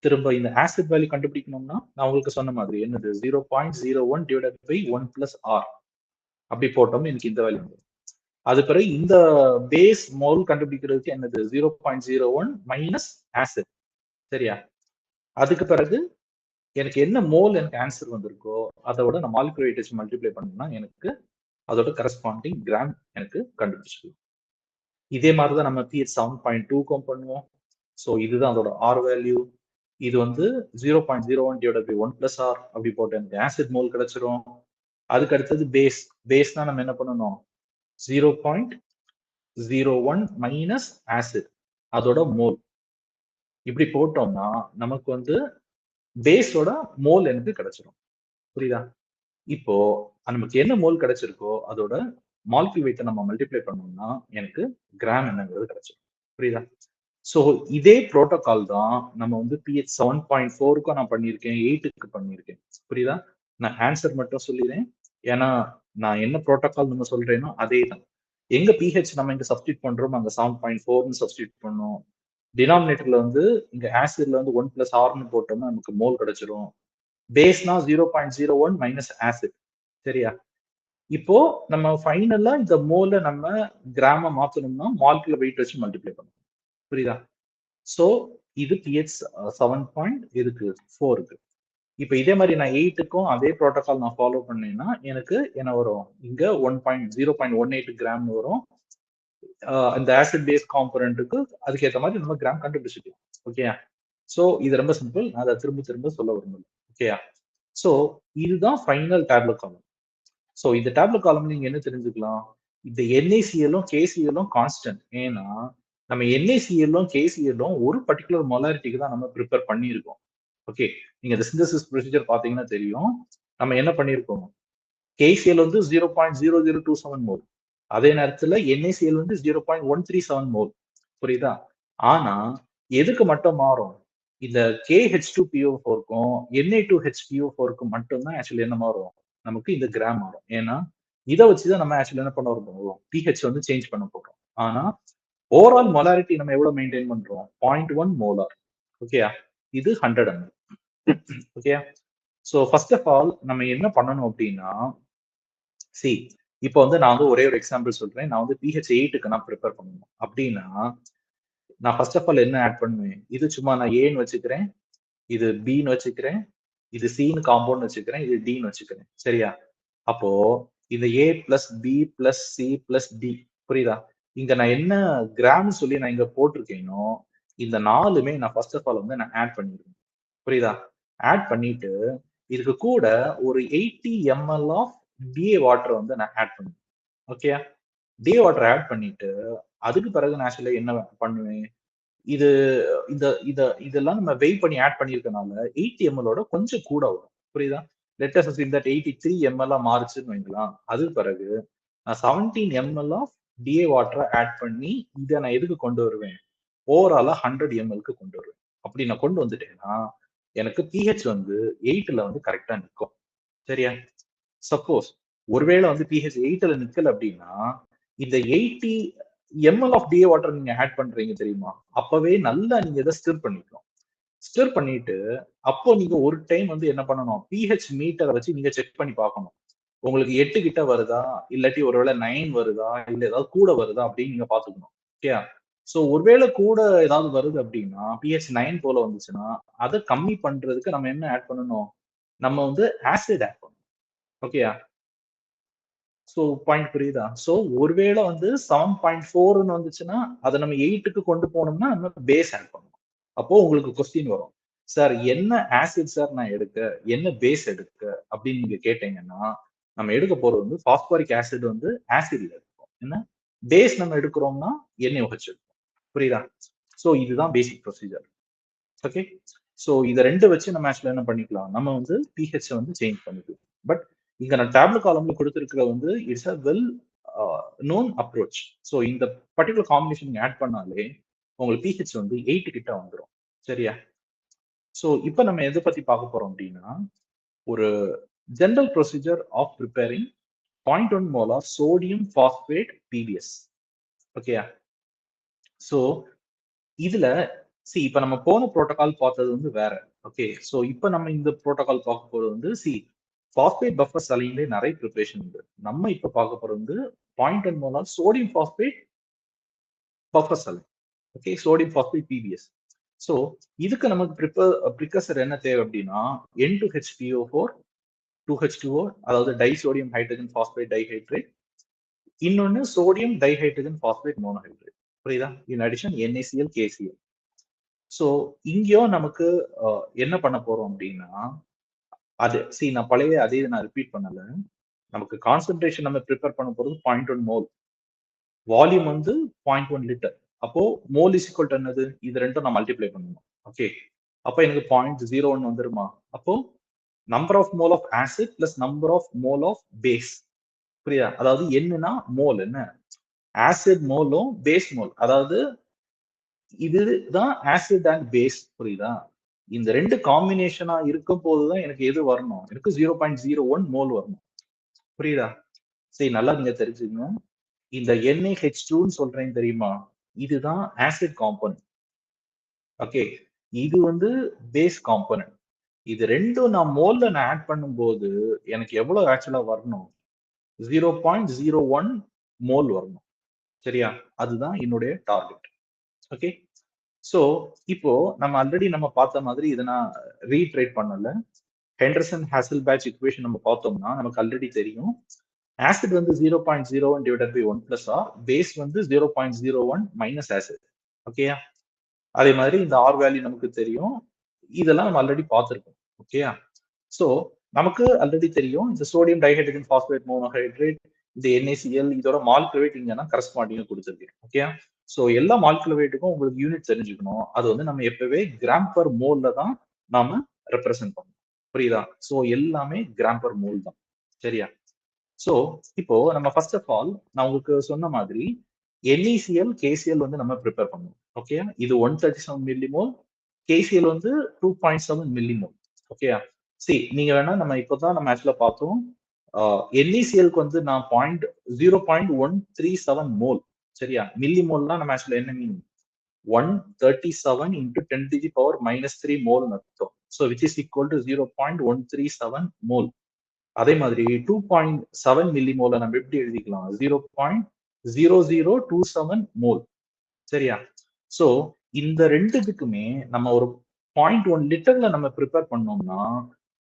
திரும்ப இந்த ஆசிட் வேல்யூ கண்டுபிடிக்கணும்னா நான் உங்களுக்கு சொன்ன மாதிரி என்னது 0.01 டிவைடட் பை 1 பிளஸ் ஆர். அப்படி போட்டோம்னு எனக்கு இந்த வேல்யூ வந்துடும். அது பிறகு இந்த பேஸ் மோல் கண்டுபிடிக்கிறதுக்கு என்னது 0.01 மைனஸ் ஆசிட். சரியா? அதுக்கு பிறகு எனக்கு என்ன மோல் எனக்கு ஆன்சர் வந்திருக்கோ அதோட நான் மாலிகுலர் வெயிட் வச்சு மல்டிப்ளை பண்ணா எனக்கு அதோட கரஸ்பாண்டிங் கிராம் எனக்கு கண்டுபிடிச்சிக்கலாம். இதே மாதிரிதான் நம்ம pH 7.2க்கும் பண்ணுவோம். ஸோ இதுதான் அதோட ஆர் வேல்யூ. இது வந்து 0.01 டிவைட் பை 1 பிளஸ் ஆர். அப்படி போட்டு எனக்கு ஆசிட் மோல் கிடைச்சிரும். அதுக்கு அடுத்தது பேஸ். பேஸ்னா நம்ம என்ன பண்ணணும்? 0.01 மைனஸ் ஆசிட் அதோட மோல். இப்படி போட்டோம்னா நமக்கு வந்து பேஸோட மோல் எனக்கு கிடைச்சிரும். புரியுதா? இப்போ நமக்கு என்ன மோல் கிடைச்சிருக்கோ அதோட மாலிகுலர் வெயிட்டை நம்ம மல்டிப்ளை பண்ணோம்னா எனக்கு கிராம் என்னங்கிறது கிடைச்சிடும். புரியுதா? ஸோ இதே ப்ரோட்டோகால் தான் நம்ம வந்து pH 7.4க்கும் நான் பண்ணியிருக்கேன், 8க்கு பண்ணியிருக்கேன். புரியுதா? நான் ஆன்சர் மட்டும் சொல்லிடுறேன். ஏன்னா நான் என்ன ப்ரோட்டோகால் நம்ம சொல்றேனோ அதே தான். எங்க pH நம்ம இங்க சப்ஸ்டியூட் பண்றோம் அங்க 7.4ன்னு சப்ஸ்டியூட் பண்ணோம். டினாமினேட்டர்ல வந்து இங்க ஆசிட்ல வந்து 1 பிளஸ் ஆர்னு போட்டோம்னா நமக்கு மோல் கிடைச்சிரும். பேஸ்னா 0.01 மைனஸ் ஆசிட். சரியா? இப்போ நம்ம ஃபைனலா இந்த மோல நம்ம கிராம மாத்தணும்னா மாலிகுலர் வெயிட் வச்சு மல்டிப்ளை பண்ணணும். புரியுதா? சோ இது pH 7.4க்கு. இப்போ இதே மாதிரி நான் 8க்கும் அதே ப்ரோட்டோகால் நான் ஃபாலோ பண்ணேன்னா எனக்கு என்ன வரும்? இங்க 0.18 கிராம் வரும். இந்த ஆசிட் பேஸ் காம்பனண்ட்டுக்கு அதுக்கேற்ற மாதிரி நம்ம கிராம் கண்டுபிடிச்சிக்கலாம். ஓகேயா? சோ இது ரொம்ப சிம்பிள். நான் அதை திரும்ப திரும்ப சொல்ல விரும்பல. ஓகேயா? சோ இதுதான் ஃபைனல் டேப்லோ காலம். சோ இந்த டேப்லோ காலம் நீங்க என்ன தெரிஞ்சுக்கலாம்? இந்த NaCl-ம் KCl-ம் கான்ஸ்டன்ட். ஏன்னா நம்ம NaCl-ம் KCl-ம் ஒரு பர்டிகுலர் மொலாரிட்டிக்கு தான் நம்ம ப்ரிப்பேர் பண்ணியிருக்கோம். ஓகே, நீங்க இந்த சிந்தசிஸ் ப்ரொசீஜர் பாத்தீங்கன்னா தெரியும். நம்ம என்ன பண்ணிருக்கோம், KCl வந்து 0.0027 மோல், அதே நேரத்துல NaCl வந்து 0.137 மோல். புரியுதா? ஆனா எதுக்கு மட்டும் மாறும், இந்த KH2PO4க்கும் Na2HPO4க்கும் மட்டும்தான் ஆக்சுவலி என்ன மாறும், நமக்கு இந்த கிராம் மாறும். ஏன்னா இதை வச்சுதான் நம்ம ஆக்சுவலி என்ன பண்ண போறோம், pH வந்து சேஞ்ச் பண்ண போறோம். ஆனா ஓவரால் மொலாரிட்டி நம்ம எவ்வளவு மெயின்டைன் பண்றோம், 0.1 மோலார். ஓகேயா? இது 100 ml. ஓகேயா? சோ ஃபர்ஸ்ட் ஆஃப் ஆல் நம்ம என்ன பண்ணணும் அப்படின்னா, சி இப்போ வந்து நான் வந்து ஒரே ஒரு எக்ஸாம்பிள் சொல்றேன். நான் வந்து pH 8க்கு நான் ப்ரிப்பேர் பண்ணணும் அப்படின்னா, நான் ஃபர்ஸ்ட் ஆஃப் ஆல் என்ன ஆட் பண்ணுவேன், இது சும்மா நான் ஏன்னு வச்சுக்கிறேன், இது பின்னு வச்சுக்கிறேன், இது சின்னு காம்பவுண்ட் வச்சுக்கிறேன், இது டின்னு வச்சுக்கிறேன். சரியா? அப்போ இந்த A plus B plus C plus D, புரியுதா? இங்க நான் என்ன கிராம் சொல்லி நான் இங்க போட்டிருக்கேனோ, இந்த நாலுமே நான் ஃபர்ஸ்ட் ஆஃப் ஆல் வந்து நான் ஆட் பண்ணிருக்கேன். புரியுதா? ஆட் பண்ணிட்டு இதுக்கு கூட ஒரு 80 ml ஆஃப் டிஏ வாட்டர் வந்து நான் ஆட் பண்ணுவேன். ஓகே, டிஏ வாட்டர் ஆட் பண்ணிட்டு அதுக்கு பிறகு நான் ஆக்சுவலா என்ன பண்ணுவேன், இது இந்த இத இதெல்லாம் நம்ம வெயிட் பண்ணி ஆட் பண்ணியிருக்கனால 80 ml கொஞ்சம் கூட வரும். புரியுதா? Let us assume that 83 ml மாறுச்சுன்னு வைங்களேன். அதுக்கு பிறகு நான் 17 ml ஆஃப் டிஏ வாட்டரை ஆட் பண்ணி இதை நான் எதுக்கு கொண்டு வருவேன், ஓவராலா 100 ml கொண்டு வருவேன். அப்படி நான் கொண்டு வந்துட்டேன்னா எனக்கு pH வந்து 8ல வந்து கரெக்டா நிற்கும். சரியா? சப்போஸ் ஒருவேளை வந்து pH 8ல நிக்கல அப்படின்னா, இந்த 80 ml ஆஃப் டிஏ வாட்டர் நீங்க ஆட் பண்றீங்க தெரியுமா, அப்பவே நல்லா நீங்க இதை ஸ்டிர் பண்ணிக்கணும். ஸ்டிர் பண்ணிட்டு அப்போ நீங்க ஒரு டைம் வந்து என்ன பண்ணணும், pH மீட்டரை வச்சு நீங்க செக் பண்ணி பார்க்கணும். உங்களுக்கு 8 கிட்ட வருதா, இல்லாட்டி ஒருவேளை 9 வருதா, இல்ல ஏதாவது கூட வருதா அப்படின்னு நீங்க பாத்துக்கணும். ஓகே, சோ ஒருவேளை கூட ஏதாவது வருது அப்படின்னா, pH 9 போல வந்துச்சுன்னா அதை கம்மி பண்றதுக்கு நம்ம என்ன ஆட் பண்ணணும், நம்ம வந்து ஆசிட் ஆட் பண்ணணும். ஓகேயா? சோ பாயிண்ட் புரியுதா? சோ ஒருவேளை வந்து 7.4ன்னு வந்துச்சுன்னா அதை நம்ம 8க்கு கொண்டு போனோம்னா நம்ம பேஸ் ஆட் பண்ணணும். அப்போ உங்களுக்கு கொஸ்டின் வரும், சார் என்ன ஆசிட் சார் நான் எடுக்க, என்ன பேஸ் எடுக்க அப்படின்னு நீங்க கேட்டீங்கன்னா, நம்ம எடுக்க போறது வந்து பாஸ்பரிக் ஆசிட் வந்து ஆசிட்ல இருக்கும். என்ன பேஸ் நம்ம எடுக்கிறோம்னா NaOH எடுக்கும். புரியுதா? சோ இதுதான் பேசிக் ப்ரொசீஜர். ஓகே, சோ இத ரெண்டு வச்சு நம்ம ஆக்சுவலா என்ன பண்ணிக்கலாம், நம்ம வந்து pH வந்து சேஞ்ச் பண்ணிக்கலாம். பட் இங்க நான் டேப்லெட் காலம்ல கொடுத்திருக்கிற வந்து it's a well known approach. So இந்த பர்டிகுலர் காம்பினேஷன் நீங்க ஆட் பண்ணாலே உங்களுக்கு pH வந்து 8 கிட்ட வந்துடும். சரியா? சோ இப்போ நம்ம எதை பத்தி பார்க்க போறோம் அப்படின்னா, ஒரு general procedure of preparing 0.1 molar sodium phosphate PBS. ஓகேயா? சோ இதுல இப்ப நம்ம போன புரோட்டோகால் பார்த்தது வந்து வேற. ஓகே, சோ இப்ப நம்ம இந்த புரோட்டோகால் பார்க்க போறது வந்து பாஸ்பேட் பஃபர் சலீன்ல நிறைய ப்ரிப்பரேஷன் உண்டு. நம்ம இப்ப பார்க்க போறது வந்து 0.1 molar sodium phosphate buffer saline. Okay, sodium phosphate PBS. So இதுக்கு நமக்கு ப்ரிகர்சர் என்ன தேவை அப்படின்னா, N2HPO4 2H2O, அதாவது டைசோடியம் ஹைட்ரஜன் பாஸ்பேட் டைஹைட்ரேட், இன்னொன்னு சோடியம் டைஹைட்ரஜன் பாஸ்பேட் மோனோஹைட்ரேட். புரியுதா? In addition NaCl KCl. So இங்கேயும் நமக்கு என்ன பண்ண போறோம் அப்படின்னா, அது நான் பழைய அதே நான் ரிப்பீட் பண்ணல. நமக்கு கான்சென்ட்ரேஷன் நம்ம ப்ரிப்பேர் பண்ண போறது 0.1 மோல், வால்யூம் வந்து 0.1 லிட்டர். அப்போ மோல் இஸ் ஈக்குவல் டு என்னது, இது ரெண்டும் நான் மல்டிப்ளை பண்ணணும். ஓகே, அப்போ எனக்கு 0.01 வந்துருமா? அப்போ number of mole of acid plus number of mole of base. புரியுதா? அதாவது என்னன்னா மோல் என்ன, ஆசிட் மோலும் பேஸ் மோல், அதாவது இதுதான் ஆசிட் அண்ட் பேஸ். புரியுதா? இந்த ரெண்டு காம்பினேஷனா இருக்கும் போதுதான் எனக்கு எது வரணும், எனக்கு 0.01 மோல் வரணும். புரியுதா? சரி, நல்லா நீங்க தெரிஞ்சுக்கணும். இந்த NaH2ன்னு சொல்றேன் தெரியுமா, இதுதான் ஆசிட் காம்பனன்ட். ஓகே, இது வந்து பேஸ் காம்பனன்ட். இது ரெண்டும் நான் மோல்ல நான் ஆட் பண்ணும்போது எனக்கு எவ்வளவு ஆக்சுவலா வரணும், 0.01 மோல் வரணும். சரியா? அதுதான் என்னுடைய டார்கெட். ஓகே, சோ இப்போ நம்ம ஆல்ரெடி நம்ம பார்த்த மாதிரி இதை நான் ரீட்ரேட் பண்ணல. ஹெண்டர்சன் ஹாசல்பேட்ச் ஈக்குவேஷன் நம்ம பார்த்தோம்னா நமக்கு ஆல்ரெடி தெரியும், ஆசிட் வந்து 0.01 divided by 1 plus R, base வந்து 0.01 மைனஸ் ஆசிட். ஓகேயா? அதே மாதிரி இந்த ஆர் வேல்யூ நமக்கு தெரியும். இதெல்லாம் நம்ம ஆல்ரெடி பார்த்திருக்கோம். ஓகேயா? சோ நமக்கு ஆல்ரெடி தெரியும் இந்த சோடியம் டைஹைட்ரஜன் பாஸ்பேட் மோனோஹைட்ரேட், இந்த NaCl, இதோட மாலிகுலர் வெயிட் இங்க நான் கரஸ்பாண்டிங்கா கொடுத்திருக்கேன். ஓகேயா? சோ எல்லா மாலிகுலர் வெயிட்டுக்கும் உங்களுக்கு யூனிட் தெரிஞ்சுக்கணும். அது வந்து நம்ம எப்பவே கிராம் பர் மோல்ல தான் நாம ரெப்ரசென்ட் பண்ணும். புரியுதா? சோ எல்லாமே கிராம் பர் மோல் தான். சரியா? சோ இப்போ நம்ம ஃபர்ஸ்ட் ஆஃப் ஆல் நான் உங்களுக்கு சொன்ன மாதிரி NaCl, KCl வந்து நம்ம ப்ரிப்பேர் பண்ணுவோம். ஓகே, இது 137 மில்லிமோல், KCl வந்து 2.7 மில்லிமோல். ஓகேயா? நீங்க வேணா நம்ம இப்பதான் நம்ம ஆக்சுவலா பார்த்தோம். NaClக்கு வந்து நான் 0.137 மோல். சரியா? மில்லிமோல்னா நம்ம ஆக்சுவலா என்ன மீன்? 137 into 10 to the power minus 3 mole அர்த்தம். So which is equal to 0.137 mole. அதே மாதிரி 2.7 மில்லிமோல நம்ம எப்படி எழுதிக்கலாம்? 0.0027 மோல். சரியா? சோ இந்த ரெண்டுத்துக்குமே நம்ம ஒரு 0.1 லிட்டர்ல நம்ம ப்ரிப்பேர் பண்ணோம்னா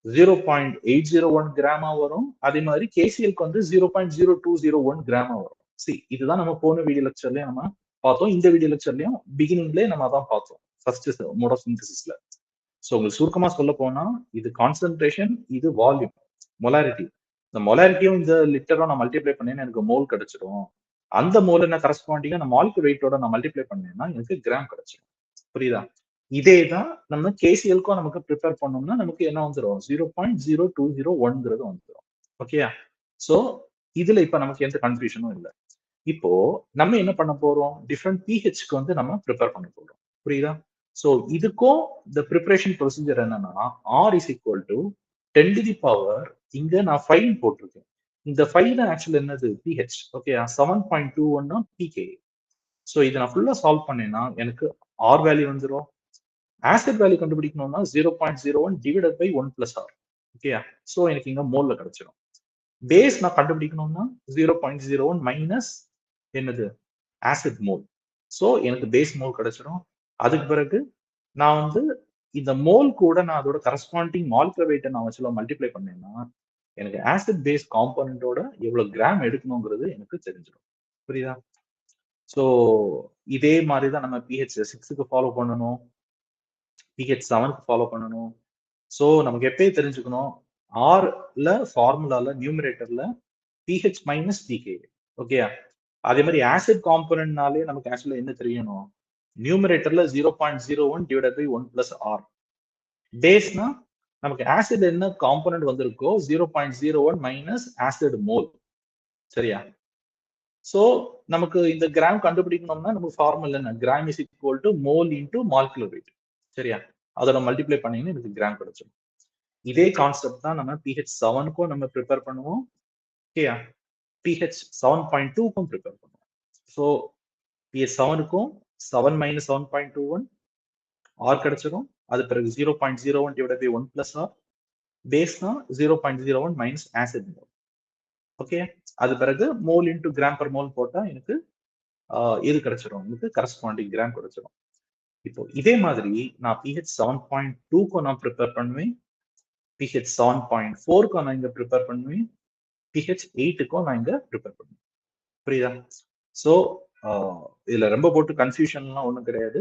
0.801 கிராமா வரும். அதே மாதிரி KClக்கு வந்து 0.0201 கிராமா வரும். இதுதான் நம்ம போன வீடியோ லெக்சர்லயும் நம்ம பார்த்தோம். இந்த வீடியோ லெக்சர்லயும் பிகினிங்லேயே நம்ம அதான் பார்த்தோம் ஃபர்ஸ்ட் மோட் ஆஃப் சிந்தசிஸ்ல. சோ உங்களுக்கு சுருக்கமா சொல்ல போனா இது கான்சென்ட்ரேஷன், இது வால்யூம், மொலாரிட்டி. இந்த மொலாரிட்டியும் இந்த லிட்டரும் நான் மல்டிப்ளை பண்ணேன்னா எனக்கு மோல் கிடைச்சிடும். அந்த மோல் என்ன கரஸ்பாண்டிங்கா நான் மாலிகுலர் வெயிட்டோட நான் மல்டிப்ளை பண்ணேன்னா எனக்கு கிராம் கிடைச்சிடும். புரியுதா? இதே தான் நம்ம KClக்கும் நமக்கு ப்ரிப்பேர் பண்ணோம்னா நமக்கு என்ன வந்துடும்? 0.0201 வந்துடும். ஓகேயா? சோ இதுல இப்ப நமக்கு எந்த கன்ஃபியூஷனும் இல்லை. இப்போ நம்ம என்ன பண்ண போறோம்? டிஃப்ரெண்ட் pHக்கு வந்து நம்ம ப்ரிப்பேர் பண்ண போறோம். புரியுதா? சோ இதுக்கும் இந்த ப்ரிப்பரேஷன் ப்ரொசீஜர் என்னன்னா R is equal to 10 to the power, இங்க நான் 5 போட்டிருக்கேன். இந்த 5 தான் ஆக்சுவல் என்னது? pH. Okay, 7.21 pK. சோ இதை நான் ஃபுல்லா சால்வ் பண்ணேன்னா எனக்கு R வேல்யூ வந்துடும். ஆசிட் வேல்யூ கண்டுபிடிக்கணும்னா 0.01 டிவைடட் பை 1 பிளஸ் ஆர். ஓகேயா? சோ எனக்கு இங்க மோல்ல கிடைச்சிடும். பேஸ் நான் கண்டுபிடிக்கணும்னா 0.01 மைனஸ் என்னது? Acid mole. சோ எனக்கு பேஸ் மோல் கிடைச்சிடும். அதுக்கு பிறகு நான் வந்து இந்த மோல் கூட நான் அதோட கரஸ்பாண்டிங் மாலிகுலர் வெயிட்டை நான் வச்சு மல்டிப்ளை பண்ணேன்னா எனக்கு ஆசிட் பேஸ் காம்பனண்டோட எவ்வளவு கிராம் எடுக்கணுங்கிறது எனக்கு தெரிஞ்சிடும். புரியுதா? சோ இதே மாதிரி தான் நம்ம pH 6க்கு ஃபாலோ பண்ணணும், pH 7க்கு ஃபாலோ பண்ணணும். சோ நமக்கு எப்பயே தெரிஞ்சுக்கணும், ஆர்ல ஃபார்முலால நியூமரேட்டர்ல pH மைனஸ் pK. ஓகேயா? அதே மாதிரி ஆசிட் காம்பனன்ட்னாலே நமக்கு ஆக்சுவலா என்ன தெரியணும்? நியூமரேட்டர்ல 0.01 டிவைடட் பை 1 பிளஸ் ஆர். பேஸ்னா நமக்கு ஆசிட் என்ன காம்பனன்ட் வந்திருக்கோ 0.01 மைனஸ் ஆசிட் மோல். சரியா? சோ நமக்கு இந்த கிராம் கண்டுபிடிக்கணும்னா நமக்கு ஃபார்முலா என்ன? Gram is equal to mole into molecular wait. சரியா? அதோட மல்டிப்ளை பண்ணீங்கன்னா எனக்கு கிராம் கிடைச்சிடும். இதே கான்செப்ட் தான் நம்ம pH 7க்கும் நம்ம ப்ரிப்பேர் பண்ணுவோம். ஓகேயா? pH 7.2க்கும் ப்ரிப்பேர் பண்ணுவோம். ஸோ pH 7க்கும் 7 மைனஸ் 7.21 ஆர் கிடைச்சிடும். அது பிறகு 0.01 டிவைட் பை 1 பிளஸ் ஆர். பேஸ்னா 0.01 மைனஸ் ஆசிட் மோல். ஓகே, அது பிறகு mole into gram per mole போட்டா எனக்கு இது கிடைச்சிடும், எனக்கு கரஸ்பாண்டிங் கிராம் கிடைச்சிடும். இப்போ இதே மாதிரி நான் pH 7.2க்கும் நான் ப்ரிப்பேர் பண்ணுவேன், pH 7.4க்கும் நான் இங்க ப்ரிப்பேர் பண்ணுவேன், pH 8க்கும் நான் இங்க ப்ரிப்பேர் பண்ணுவேன். புரியுதா? சோ இதுல ரொம்ப போட்டு கன்ஃபியூஷன்லாம் ஒண்ணும் கிடையாது.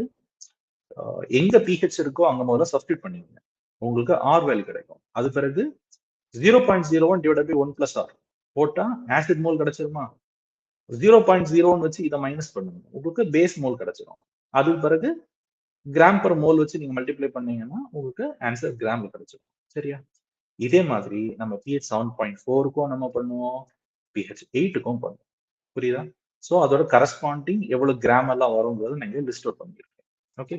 எங்க pH இருக்கோ அங்க முதல்ல சப்ஸ்டிட் பண்ணிக்கங்க, உங்களுக்கு R வேல்யூ கிடைக்கும். அது பிறகு 0.01 டிவைட் பை 1 பிளஸ் ஆர் போட்டா ஆசிட் மோல் கிடைச்சிருமா? 0.01 வச்சு இதை மைனஸ் பண்ணுங்க, உங்களுக்கு பேஸ் மோல் கிடைச்சிடும். அதுக்கு பிறகு கிராம் பர் மோல் வச்சு நீங்க மல்டிப்ளை பண்ணீங்கன்னா உங்களுக்கு ஆன்சர் கிராம்ல கிடைச்சிடும். சரியா? இதே மாதிரி நம்ம pH 7.4க்கும் நம்ம பண்ணுவோம், pH 8க்கும் பண்ணுவோம். புரியுதா? சோ அதோட கரஸ்பாண்டிங் எவ்வளவு கிராம் எல்லாம் வருங்கிறது நீங்க லிஸ்ட் அவுட் பண்ணிருக்கேன். ஓகே,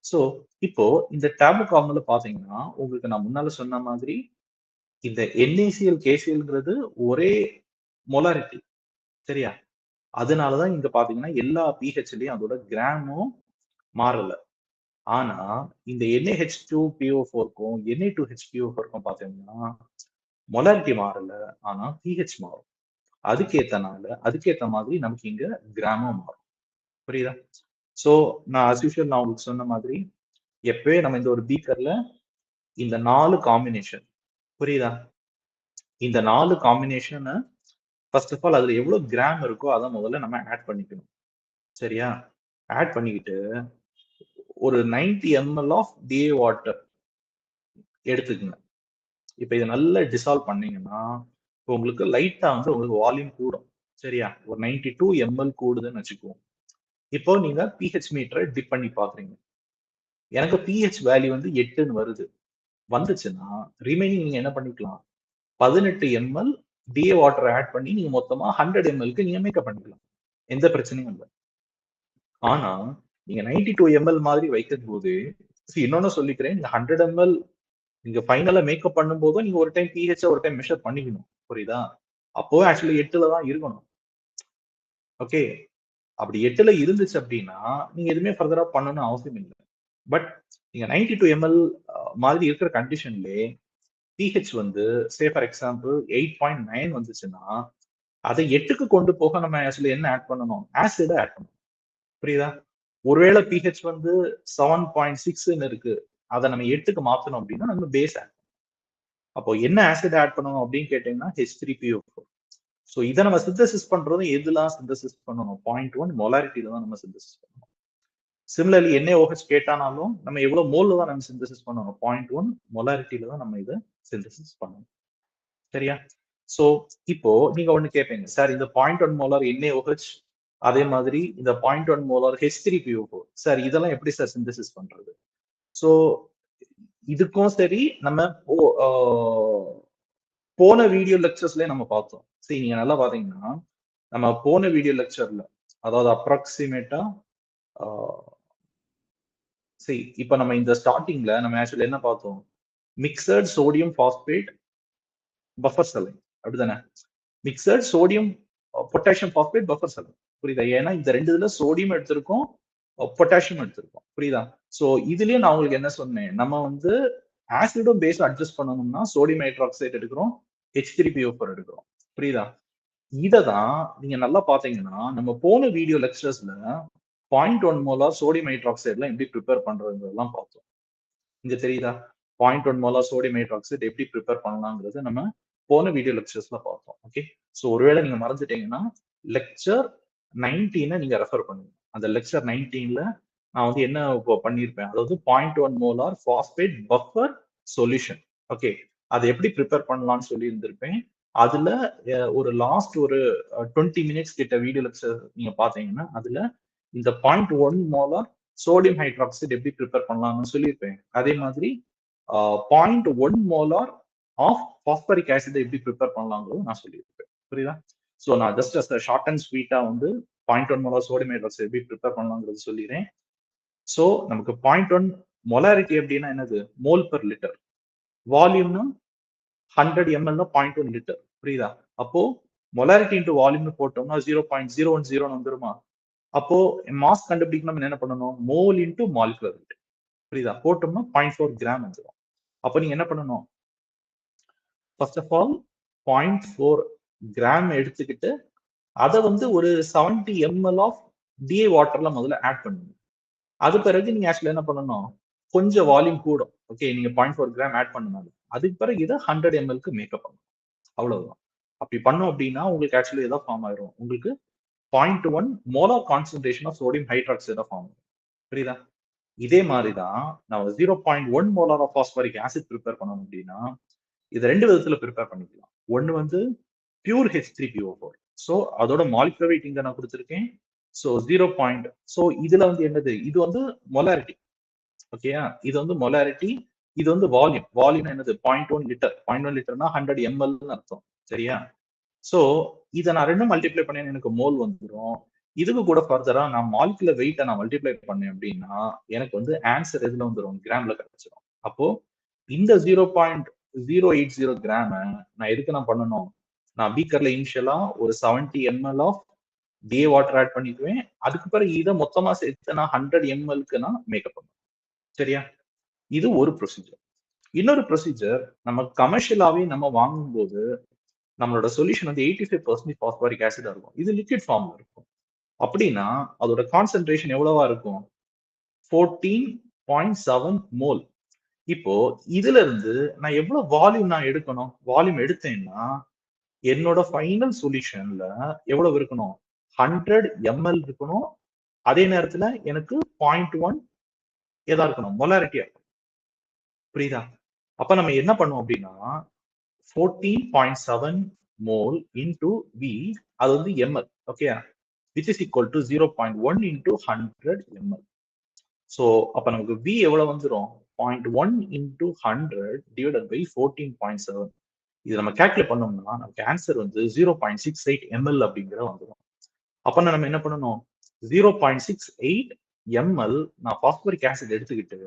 சோ இப்போ இந்த டேப்லெட் ஃபார்முலா பாத்தீங்கன்னா உங்களுக்கு நான் முன்னால சொன்ன மாதிரி இந்த NaCl KClங்கிறது ஒரே மொலாரிட்டி. சரியா? அதனாலதான் இங்க பாத்தீங்கன்னா எல்லா pHலயும் அதோட கிராமும் மாறல. ஆனா இந்த NaH2PO4க்கும் Na2HPO4க்கும் பாத்தீங்கன்னா மொலாரிட்டி மாறல, ஆனா pH மாறும். அதுக்கேத்த மாதிரி நமக்கு இங்க கிராமும் மாறும். புரியுதா? சோ நான் as usual நான் உங்களுக்கு சொன்ன மாதிரி எப்பவே நம்ம இந்த ஒரு பீக்கர்ல இந்த 4 காம்பினேஷன், புரியுதா? இந்த 4 காம்பினேஷனை ஃபர்ஸ்ட் ஆஃப் ஆல் அதுல எவ்வளவு கிராம் இருக்கோ அதை முதல்ல நம்ம ஆட் பண்ணிக்கணும். சரியா? ஆட் பண்ணிக்கிட்டு ஒரு 90 ml ஆஃப் DA வாட்டர் எடுத்துக்கங்க. இப்ப இதை நல்லா டிசால்வ் பண்ணீங்கன்னா இப்போ உங்களுக்கு லைட்டா வந்து உங்களுக்கு வால்யூம் கூடும். சரியா? ஒரு 92 ml கூடுதுன்னு வச்சுக்குவோம். இப்போ நீங்க pH மீட்டரை டிப் பண்ணி பாக்குறீங்க, எனக்கு pH வேல்யூ வந்து 8ன்னு வருது. வந்துச்சுன்னா ரிமைனிங் நீங்க என்ன பண்ணிக்கலாம், 18 ml DA வாட்டர் ஆட் பண்ணி நீங்க மொத்தமா 100 mlக்கு நீங்க மேக்கப் பண்ணிக்கலாம். எந்த பிரச்சனையும் இல்லை. ஆனா நீங்க 92 ml மாதிரி வைக்கும் போது இன்னொன்னு சொல்லிக்கிறேன், நீங்க 100 ml நீங்க ஃபைனலா மேக்கப் பண்ணும் போதும் நீங்க ஒரு டைம் pH ஒரு டைம் மெஷர் பண்ணிக்கணும். புரியுதா? அப்போ ஆக்சுவலி 8ல தான் இருக்கணும். ஓகே. அப்படி 8ல இருந்துச்சு அப்படின்னா நீங்க எதுவுமே ஃபர்தரா பண்ணணும்னு அவசியம் இல்லை. பட் நீங்க 92 ml மாதிரி இருக்கிற கண்டிஷன்லயே pH வந்து சே ஃபார் எக்ஸாம்பிள் 8.9 வந்துச்சுன்னா அதை 8க்கு கொண்டு போக நம்ம ஆக்சுவலி என்ன ஆட் பண்ணணும், ஆசிட் ஆட் பண்ணணும். புரியுதா? ஒருவேளை pH வந்து 7.6ன்னு இருக்கு, அதை நம்ம 8க்கு மாத்தணும் அப்படின்னா நம்ம பேஸ் ஆட். அப்போ என்ன ஆசிட் ஆட் பண்ணணும் அப்படின்னு கேட்டீங்கன்னா H3PO4. ஸோ இதை நம்ம சிந்தசிஸ் பண்றதும் எதுலாம் சிந்தசிஸ் பண்ணணும், 0.1 மொலாரிட்டியில தான் நம்ம சிந்தசிஸ் பண்ணணும். சிமிலர்லி NaOH கேட்டானாலும் நம்ம எவ்வளவு மோல்ல தான் நம்ம சிந்தசிஸ் பண்ணணும், 0.1 மொலாரிட்டியில தான் நம்ம இதை சிந்தசிஸ் பண்ணணும். சரியா? சோ இப்போ நீங்க ஒண்ணு கேட்பீங்க, சார் இந்த 0.1 மோலார் NaOH அதே மாதிரி இந்த 0.1 மோலார் H3PO4 சார் இதெல்லாம் எப்படி சார் சிந்தசிஸ் பண்றது? சோ இதுக்கும் சரி நம்ம போன வீடியோ லெக்சர்ஸ்லயே நம்ம பார்த்தோம். சரி நீங்க நல்லா பாத்தீங்கன்னா நம்ம போன வீடியோ லெக்சர்ல அதாவது அப்ராக்சிமேட்டா சரி இப்ப நம்ம இந்த ஸ்டார்டிங்ல நம்ம ஆக்சுவலி என்ன பார்த்தோம், mixed sodium phosphate buffer saline அப்படிதானே? Mixed sodium potassium phosphate buffer saline. புரியுதா? ஏன்னா இந்த ரெண்டு இதுல சோடியம் எடுத்திருக்கோம், பொட்டாசியம் எடுத்திருக்கோம். புரியுதா? சோ இதுலயும் நான் உங்களுக்கு என்ன சொன்னேன், நம்ம வந்து ஆசிடும் பேஸும் அட்ஜஸ்ட் பண்ணணும்னா சோடியம் ஹைட்ராக்சைடு எடுக்கிறோம், H3PO4 எடுக்கிறோம். புரியுதா? இததான் நீங்க நல்லா பாத்தீங்கன்னா நம்ம போன வீடியோ லெக்சர்ஸ்ல 0.1 மோலார் சோடியம் ஹைட்ராக்சைடுலாம் எப்படி ப்ரிப்பேர் பண்றதுலாம் பார்த்தோம். இங்க தெரியுதா? 0.1 மோலார் சோடியம் ஹைட்ராக்சைடு எப்படி ப்ரிப்பேர் பண்ணலாங்கிறது நம்ம போன வீடியோ லெக்சர்ஸ்ல பார்த்தோம். ஓகே. சோ ஒருவேளை நீங்க மறந்துட்டீங்கன்னா லெக்சர் 19 நீங்க ரெஃபர் பண்ணுங்க. அந்த லெக்சர் 19ல நான் வந்து என்ன பண்ணியிருப்பேன், அதாவது 0.1 molar phosphate buffer solution. Okay. அதை எப்படி ப்ரிப்பேர் பண்ணலாம்னு சொல்லி இருந்திருப்பேன். அதுல ஒரு லாஸ்ட் ஒரு 20 மினிட்ஸ் கிட்ட வீடியோ லெக்சர் நீங்க பாத்தீங்கன்னா அதுல இந்த 0.1 மோலார் சோடியம் ஹைட்ராக்சைடு எப்படி ப்ரிப்பேர் பண்ணலாம்னு சொல்லியிருப்பேன். அதே மாதிரி 0.1 மோலார் ஆஃப் பாஸ்பரிக் ஆசிட் எப்படி ப்ரிப்பேர் பண்ணலாங்கிறது நான் சொல்லியிருப்பேன். புரியுதா? ஸோ நான் ஜஸ்ட் ஷார்ட் அண்ட் ஸ்வீட்டா வந்து 0.1 மோலார் சோடியம் ஹைட்ராக்சைடு எப்படி ப்ரிப்பேர் பண்ணலாங்கிறது சொல்லிடுறேன். ஸோ நமக்கு 0.1 மொலாரிட்டி எப்படின்னா என்னது, மோல் பெர் லிட்டர். வால்யூம்னா 100 ml 0.1 லிட்டர். புரியுதா? அப்போ மொலாரிட்டி இன்டு வால்யூம்னு போட்டோம்னா 0.010 வந்துருமா? அப்போ மாஸ் கண்டுபிடிக்கணும் என்ன பண்ணணும், மோல் இன்டு மாலிகுலர் வெயிட். புரியுதா? போட்டோம்னா 0.4 கிராம் வந்துடும். அப்போ நீங்க என்ன பண்ணணும், ஃபர்ஸ்ட் ஆஃப் ஆல் 0.4 கிராம் எடுத்துக்கிட்டு அதை வந்து ஒரு 70 ml ஆஃப் DA வாட்டர்ல முதல்ல ஆட் பண்ணுங்க. அது பிறகு நீங்க ஆக்சுவலி என்ன பண்ணணும், கொஞ்சம் வால்யூம் கூடும். ஓகே, நீங்க 0.4 கிராம் ஆட் பண்ணனால அதுக்கு பிறகு இதை 100 mlக்கு மேக்கப் பண்ணணும். அவ்வளவுதான். அப்படி பண்ணோம் அப்படின்னா உங்களுக்கு ஆக்சுவலி ஏதாவது ஃபார்ம் ஆயிரும், உங்களுக்கு 0.1 molar concentration of sodium hydroxide form ஆகும். புரியுதா? இதே மாதிரிதான் நம்ம 0.1 molar of phosphoric acid prepare பண்ணணும் அப்படின்னா இது ரெண்டு விதத்துல ப்ரிப்பேர் பண்ணிக்கலாம். ஒன்னு வந்து பியூர் H3PO4. ஸோ அதோட மாலிகுலர் வெயிட் இங்க நான் கொடுத்துருக்கேன். ஸோ 0. ஸோ இதுல வந்து என்னது, இது வந்து மொலாரிட்டி. ஓகேயா? இது வந்து மொலாரிட்டி, இது வந்து வால்யூம். வால்யூம் என்னது, 0.1 லிட்டர். 0.1 லிட்டர்னா 100 ml அர்த்தம். சரியா? சோ இதை நான் ரெண்டும் மல்டிப்ளை பண்ணேன், எனக்கு மோல் வந்துடும். இதுக்கு கூட ஃபர்தரா நான் மாலிகுலர் வெயிட்டை நான் மல்டிப்ளை பண்ணேன் அப்படின்னா எனக்கு வந்து ஆன்சர் எதுல வந்துடும், கிராம்ல கிடைச்சிடும். அப்போ இந்த 0.080 கிராம நான் எதுக்கு நான் பண்ணணும், நான் பீக்கர்ல இனிஷியலா ஒரு 70 ml of DA water add பண்ணிக்குவேன். அதுக்கு பிறகு இதை மொத்தமா சேர்த்து நான் 100 mlக்கு நான் மேக்கப் பண்ணுவேன். சரியா? இது ஒரு ப்ரொசீஜர். இன்னொரு ப்ரொசீஜர், நம்ம கமர்ஷியலாவே நம்ம வாங்கும்போது நம்மளோட சொல்யூஷன் வந்து 85% பாஸ்பரிக் ஆசிடா இருக்கும். இது லிக்விட் ஃபார்ம்ல இருக்கும். அப்படின்னா அதோட கான்சென்ட்ரேஷன் எவ்வளவா இருக்கும், 14.7 மோல். இப்போ இதுல இருந்து நான் எவ்வளவு வால்யூம் நான் எடுக்கணும், வால்யூம் எடுத்தேன்னா என்னோட ஃபைனல் சொல்யூஷன்ல எவ்வளவு இருக்கணும், 100 ml இருக்கணும். அதே நேரத்துல எனக்கு 0.1 எதா இருக்கணும், மொலாரிட்டியா இருக்கும். புரியுதா? அப்ப நம்ம என்ன பண்ணுவோம் அப்படின்னா 14.7 மோல் இன்டு V, அது வந்து ml. Okay, which is equal to 0.1 into 100 ml. So அப்ப நமக்கு V எவ்வளவு வந்துடும், 0.1 into 100 divided by 14.7. இது நம்ம calculate பண்ணோம்னா நமக்கு ஆன்சர் வந்து 0.68 ml அப்படிங்கிற வந்துடும். அப்ப நம்ம என்ன பண்ணணும், 0.68 ml நான் பாஸ்பரிக் ஆசிட் எடுத்துக்கிட்டு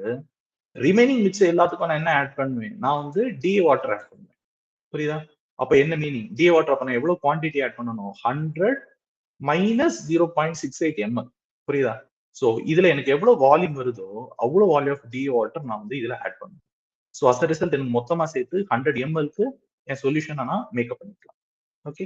ரிமைனிங் மிச்சம் எல்லாத்துக்கும் நான் என்ன ஆட் பண்ணுவேன், நான் வந்து DA வாட்டர் ஆட் பண்ணுவேன். புரியுதா? அப்ப என்ன மீனிங், DA வாட்டர் அப்ப நான் எவ்வளவு குவான்டிட்டி ஆட் பண்ணணும், 100 மைனஸ் 0.68 ml. புரியுதா? சோ இதுல எனக்கு எவ்வளவு வால்யூம் வருதோ அவ்வளவு வால்யூம் ஆஃப் DA வாட்டர் நான் வந்து இதுல ஆட் பண்ணுவேன். ஸோ அஸ் ரிசல்ட் எனக்கு மொத்தமா சேர்த்து 100 ml க்கு என் சொல்யூஷனை நான் மேக்கப் பண்ணிக்கலாம். ஓகே.